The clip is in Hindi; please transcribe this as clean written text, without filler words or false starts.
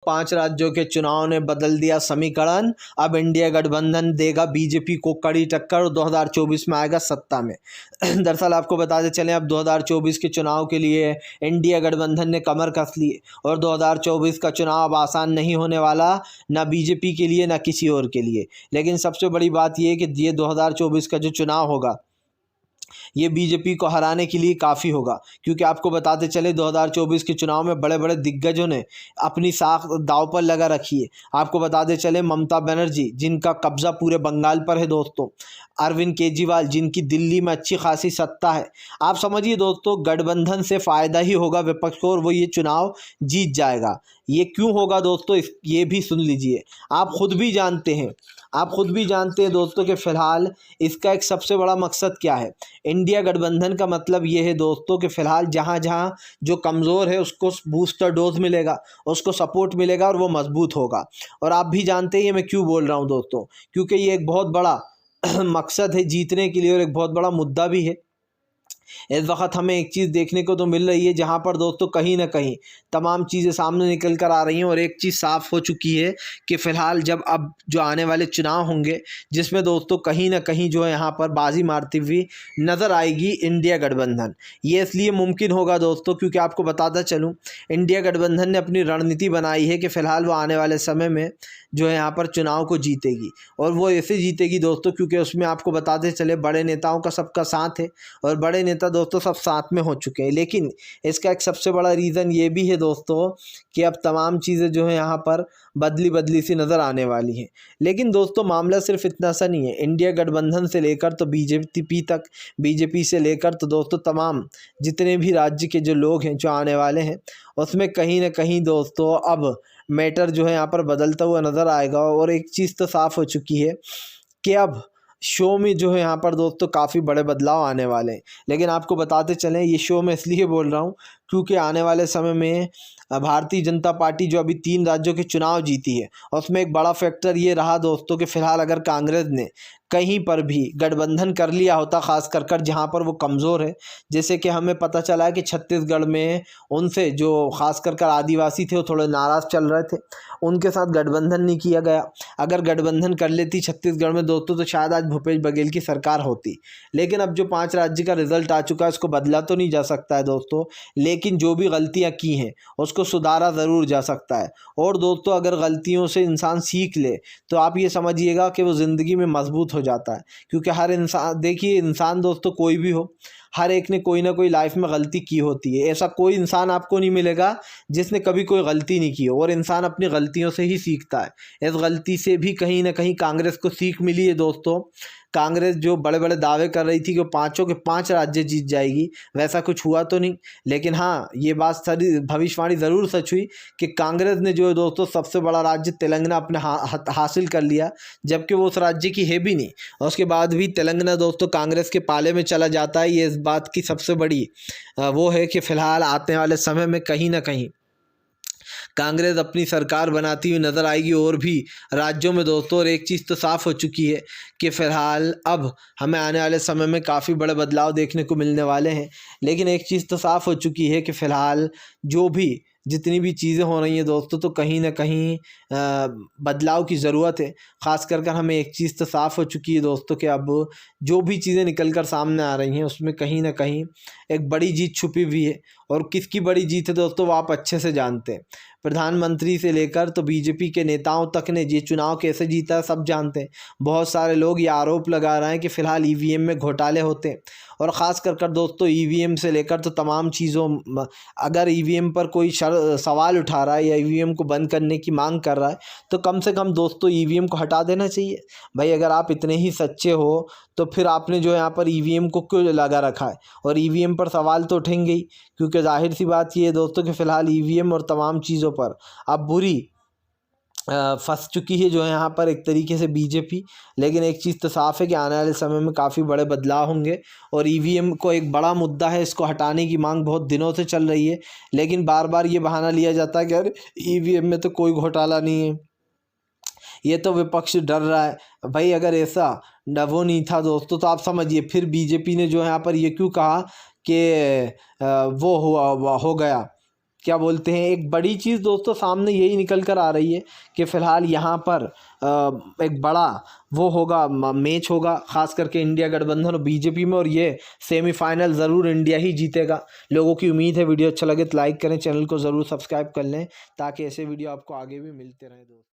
5 राज्यों के चुनाव ने बदल दिया समीकरण। अब इंडिया गठबंधन देगा बीजेपी को कड़ी टक्कर और 2024 में आएगा सत्ता में। दरअसल आपको बताते चलें, अब 2024 के चुनाव के लिए इंडिया गठबंधन ने कमर कस ली और 2024 का चुनाव अब आसान नहीं होने वाला, ना बीजेपी के लिए ना किसी और के लिए। लेकिन सबसे बड़ी बात यह है कि ये 2024 का जो चुनाव होगा ये बीजेपी को हराने के लिए काफ़ी होगा, क्योंकि आपको बताते चले 2024 के चुनाव में बड़े बड़े दिग्गजों ने अपनी साख दांव पर लगा रखी है। आपको बताते चले ममता बनर्जी जिनका कब्जा पूरे बंगाल पर है दोस्तों, अरविंद केजरीवाल जिनकी दिल्ली में अच्छी खासी सत्ता है। आप समझिए दोस्तों, गठबंधन से फ़ायदा ही होगा विपक्ष को और वो ये चुनाव जीत जाएगा। ये क्यों होगा दोस्तों, ये भी सुन लीजिए। आप खुद भी जानते हैं दोस्तों कि फ़िलहाल इसका एक सबसे बड़ा मकसद क्या है। इंडिया गठबंधन का मतलब ये है दोस्तों कि फ़िलहाल जहाँ जहाँ जो कमज़ोर है उसको बूस्टर डोज मिलेगा, उसको सपोर्ट मिलेगा और वो मजबूत होगा। और आप भी जानते हैं ये मैं क्यों बोल रहा हूँ दोस्तों, क्योंकि ये एक बहुत बड़ा मकसद है जीतने के लिए और एक बहुत बड़ा मुद्दा भी है। इस वक्त हमें एक चीज़ देखने को तो मिल रही है जहाँ पर दोस्तों कहीं ना कहीं तमाम चीज़ें सामने निकल कर आ रही हैं और एक चीज़ साफ़ हो चुकी है कि फ़िलहाल जब अब जो आने वाले चुनाव होंगे जिसमें दोस्तों कहीं ना कहीं जो है यहाँ पर बाजी मारती हुई नज़र आएगी इंडिया गठबंधन। ये इसलिए मुमकिन होगा दोस्तों क्योंकि आपको बताता चलूँ, इंडिया गठबंधन ने अपनी रणनीति बनाई है कि फ़िलहाल वो आने वाले समय में जो है यहाँ पर चुनाव को जीतेगी। और वो ऐसे जीतेगी दोस्तों क्योंकि उसमें आपको बताते चले बड़े नेताओं का सबका साथ है और बड़े नेता दोस्तों सब साथ में हो चुके हैं। लेकिन इसका एक सबसे बड़ा रीज़न ये भी है दोस्तों कि अब तमाम चीज़ें जो है यहाँ पर बदली सी नज़र आने वाली हैं। लेकिन दोस्तों मामला सिर्फ इतना सा नहीं है, इंडिया गठबंधन से लेकर तो बीजेपी तक, बीजेपी से लेकर तो दोस्तों तमाम जितने भी राज्य के जो लोग हैं जो आने वाले हैं उसमें कहीं ना कहीं दोस्तों अब मैटर जो है यहाँ पर बदलता हुआ नज़र आएगा। और एक चीज़ तो साफ़ हो चुकी है कि अब शो में जो है यहाँ पर दोस्तों काफ़ी बड़े बदलाव आने वाले हैं। लेकिन आपको बताते चलें ये शो मैं इसलिए बोल रहा हूँ क्योंकि आने वाले समय में भारतीय जनता पार्टी जो अभी 3 राज्यों के चुनाव जीती है उसमें एक बड़ा फैक्टर ये रहा दोस्तों कि फ़िलहाल अगर कांग्रेस ने कहीं पर भी गठबंधन कर लिया होता, ख़ास कर जहाँ पर वो कमज़ोर है, जैसे कि हमें पता चला है कि छत्तीसगढ़ में उनसे जो ख़ास कर आदिवासी थे वो थोड़े नाराज़ चल रहे थे, उनके साथ गठबंधन नहीं किया गया। अगर गठबंधन कर लेती छत्तीसगढ़ में दोस्तों तो शायद आज भूपेश बघेल की सरकार होती। लेकिन अब जो 5 राज्य का रिज़ल्ट आ चुका है उसको बदला तो नहीं जा सकता है दोस्तों, लेकिन जो भी गलतियाँ की हैं उसको सुधारा ज़रूर जा सकता है। और दोस्तों अगर गलतियों से इंसान सीख ले तो आप ये समझिएगा कि वो ज़िंदगी में मजबूत हो जाता है। क्योंकि हर इंसान, देखिए इंसान दोस्तों कोई भी हो, हर एक ने कोई ना कोई लाइफ में गलती की होती है। ऐसा कोई इंसान आपको नहीं मिलेगा जिसने कभी कोई गलती नहीं की हो, और इंसान अपनी गलतियों से ही सीखता है। इस गलती से भी कहीं ना कहीं कांग्रेस को सीख मिली है दोस्तों। कांग्रेस जो बड़े बड़े दावे कर रही थी कि 5 के 5 राज्य जीत जाएगी, वैसा कुछ हुआ तो नहीं। लेकिन हाँ, ये बात सारी भविष्यवाणी ज़रूर सच हुई कि कांग्रेस ने जो है दोस्तों सबसे बड़ा राज्य तेलंगाना अपने हासिल कर लिया, जबकि वो उस राज्य की है भी नहीं। और उसके बाद भी तेलंगाना दोस्तों कांग्रेस के पाले में चला जाता है। ये इस बात की सबसे बड़ी वो है कि फ़िलहाल आने वाले समय में कहीं ना कहीं कांग्रेस अपनी सरकार बनाती हुई नज़र आएगी और भी राज्यों में दोस्तों। और एक चीज़ तो साफ़ हो चुकी है कि फ़िलहाल अब हमें आने वाले समय में काफ़ी बड़े बदलाव देखने को मिलने वाले हैं। लेकिन एक चीज़ तो साफ़ हो चुकी है कि फ़िलहाल जो भी जितनी भी चीज़ें हो रही हैं दोस्तों तो कहीं ना कहीं बदलाव की ज़रूरत है। ख़ास कर हमें एक चीज़ तो साफ़ हो चुकी है दोस्तों कि अब जो भी चीज़ें निकल कर सामने आ रही हैं उसमें कहीं ना कहीं एक बड़ी जीत छुपी हुई है। और किसकी बड़ी जीत है दोस्तों वो आप अच्छे से जानते हैं। प्रधानमंत्री से लेकर तो बीजेपी के नेताओं तक ने ये चुनाव कैसे जीता है सब जानते हैं। बहुत सारे लोग ये आरोप लगा रहे हैं कि फ़िलहाल ईवीएम में घोटाले होते हैं। और ख़ास कर दोस्तों ईवीएम से लेकर तो तमाम चीज़ों, अगर ईवीएम पर कोई सवाल उठा रहा है या ईवीएम को बंद करने की मांग कर रहा है तो कम से कम दोस्तों ईवीएम को हटा देना चाहिए। भाई अगर आप इतने ही सच्चे हो तो फिर आपने जो यहाँ पर ईवीएम को क्यों लगा रखा है। और ईवीएम पर सवाल तो उठेंगे ही, क्योंकि जाहिर सी बात ये है दोस्तों कि फ़िलहाल ईवीएम और तमाम चीज़ों पर अब बुरी फंस चुकी है जो है यहाँ पर एक तरीके से बीजेपी। लेकिन एक चीज़ तो साफ़ है कि आने वाले समय में काफ़ी बड़े बदलाव होंगे और ईवीएम को एक बड़ा मुद्दा है, इसको हटाने की मांग बहुत दिनों से चल रही है। लेकिन बार बार ये बहाना लिया जाता है कि अरे ईवीएम में तो कोई घोटाला नहीं है, ये तो विपक्ष डर रहा है। भाई अगर ऐसा वो नहीं था दोस्तों तो आप समझिए फिर बीजेपी ने जो है यहाँ पर ये क्यों कहा कि वो हो गया क्या बोलते हैं, एक बड़ी चीज़ दोस्तों सामने यही निकल कर आ रही है कि फ़िलहाल यहाँ पर एक बड़ा वो होगा, मैच होगा ख़ास करके इंडिया गठबंधन और बीजेपी में, और ये सेमीफाइनल ज़रूर इंडिया ही जीतेगा। लोगों की उम्मीद है। वीडियो अच्छा लगे तो लाइक करें, चैनल को ज़रूर सब्सक्राइब कर लें ताकि ऐसे वीडियो आपको आगे भी मिलते रहें दोस्तों।